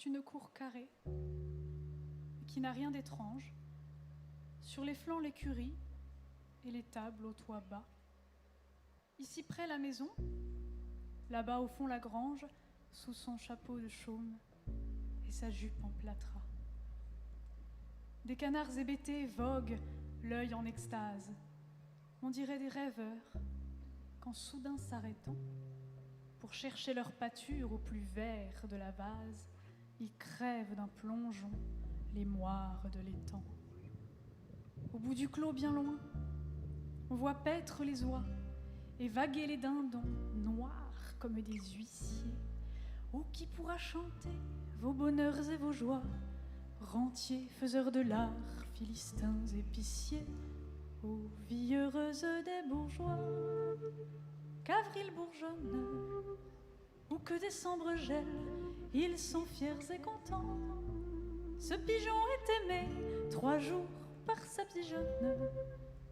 une cour carrée, qui n'a rien d'étrange. Sur les flancs, l'écurie et les tables au toit bas. Ici près la maison, là-bas au fond la grange, sous son chapeau de chaume et sa jupe en plâtras. Des canards hébétés voguent, l'œil en extase. On dirait des rêveurs, quand soudain s'arrêtant, pour chercher leur pâture au plus vert de la vase, ils crèvent d'un plongeon les moires de l'étang. Au bout du clos bien loin, on voit paître les oies et vaguer les dindons noirs comme des huissiers. Oh, qui pourra chanter vos bonheurs et vos joies, rentiers, faiseurs de l'art, philistins, épiciers, ô vie heureuse des bourgeois, qu'avril bourgeonne ou que décembre gèle, ils sont fiers et contents. Ce pigeon est aimé 3 jours par sa pigeonne,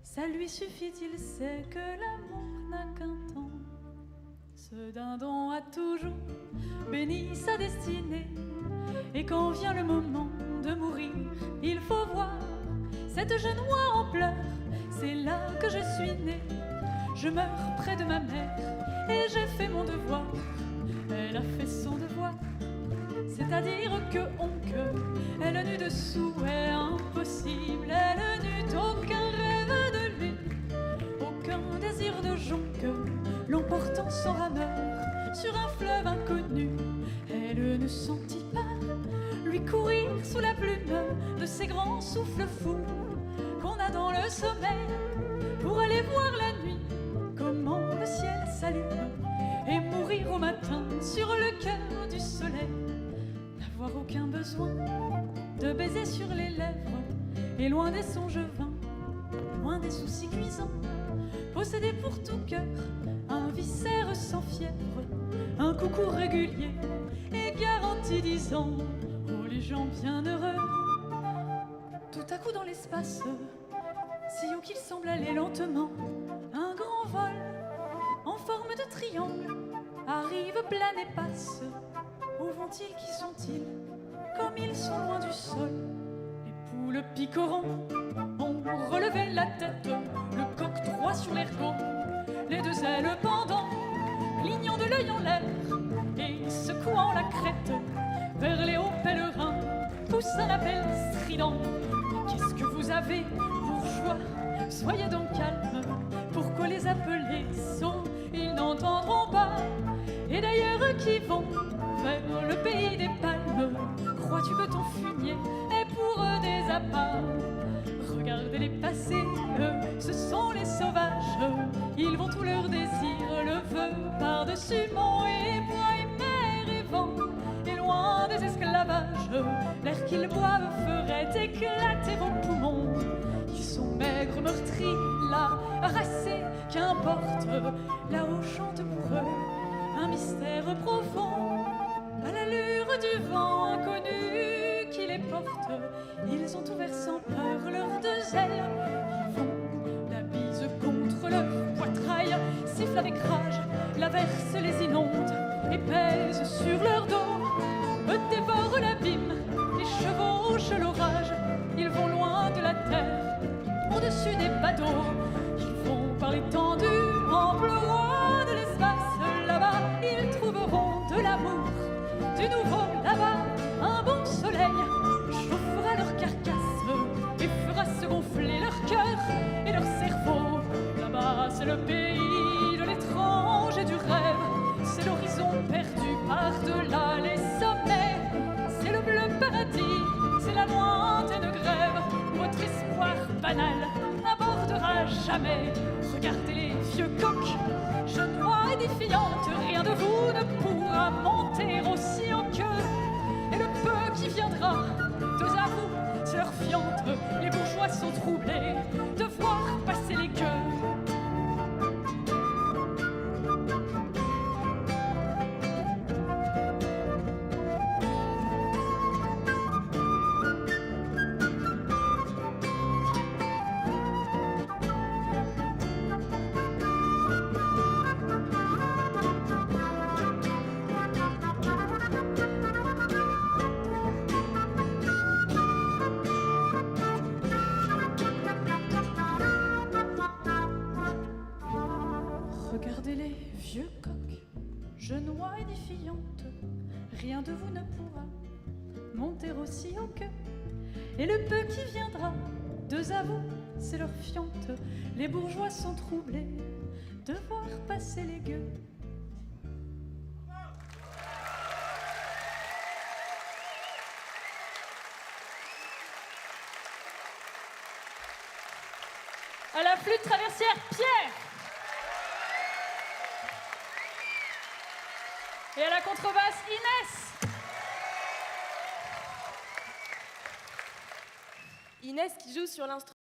ça lui suffit, il sait que l'amour n'a qu'un temps. Ce dindon a toujours béni sa destinée, et quand vient le moment de mourir, il faut voir cette jeune oie en pleurs. C'est là que je suis née, je meurs près de ma mère, et j'ai fait mon devoir. Elle a fait son devoir, c'est-à-dire que elle n'eut de souhait impossible, elle n'eut aucun rêve de lui, aucun désir de jonque, l'emportant sans rameur sur un fleuve inconnu. Elle ne sentit pas lui courir sous la plume de ces grands souffles fous qu'on a dans le sommeil pour aller voir la nuit comment le ciel s'allume et mourir au matin sur le cœur du soleil. N'avoir aucun besoin de baiser sur les lèvres et loin des songes vains, loin des soucis cuisants, posséder pour tout cœur un viscère sans fièvre, un coucou régulier et garanti 10 ans. Oh, les gens bienheureux, tout à coup dans l'espace, si haut qu'il semble aller lentement, un grand vol en forme de triangle arrive, plane et passe. Où vont-ils, qui sont-ils, comme ils sont loin du sol? Les poules picoront ont relevé la tête, le coq droit sur l'ergot, les 2 ailes pendant, clignant de l'œil en l'air et secouant la crête. Vers les hauts pèlerins pousse un appel strident. Mais qu'est-ce que vous avez, bourgeois? Soyez donc calmes, pourquoi les appeler sots? Ils n'entendront pas. Et d'ailleurs, qui vont vers le pays des palmes, crois-tu que ton fumier est pour eux des appâts? Regardez-les passer, ce sont les sauvages, ils vont tout leur désir, le feu par-dessus monts et bois et mer et vent, et loin des esclavages, l'air qu'ils boivent ferait éclater vos poumons. Ils sont maigres, meurtris, là, harassés, qu'importe, là-haut chante pour eux un mystère profond, à l'allure du vent inconnu qui les porte. Ils ont ouvert sans peur leurs 2 ailes, ils vont la bise contre leur poitrail, sifflent avec rage, l'averse les inonde et pèse sur leur dos, dévorent l'abîme et chevauchent l'orage. Ils vont loin de la terre, au-dessus des badauds, ils vont par l'étendue en pleurant de l'espace. Là-bas, ils trouveront de l'amour, du nouveau. Là-bas, un bon soleil chauffera leur carcasse et fera se gonfler leur cœur et leur cerveau. Là-bas, c'est le pays de l'étrange et du rêve, c'est l'horizon perdu par-delà les sommets, c'est le bleu paradis, c'est la lointaine grève. Votre espoir banal n'abordera jamais. Regardez les vieux coqs, genois et défiantes, rien de vous ne pourra monter aussi en queue. Et le peu qui viendra, 2 à vous, c'est leur fiente. Les bourgeois sont troublés de voir passer les queues. chenois édifiante, rien de vous ne pourra monter aussi haut que. Et le peu qui viendra, deux à vous, c'est leur fiente. Les bourgeois sont troublés de voir passer les gueux. À la flûte traversière, Pierre. Et à la contrebasse, Inès. Inès qui joue sur l'instrument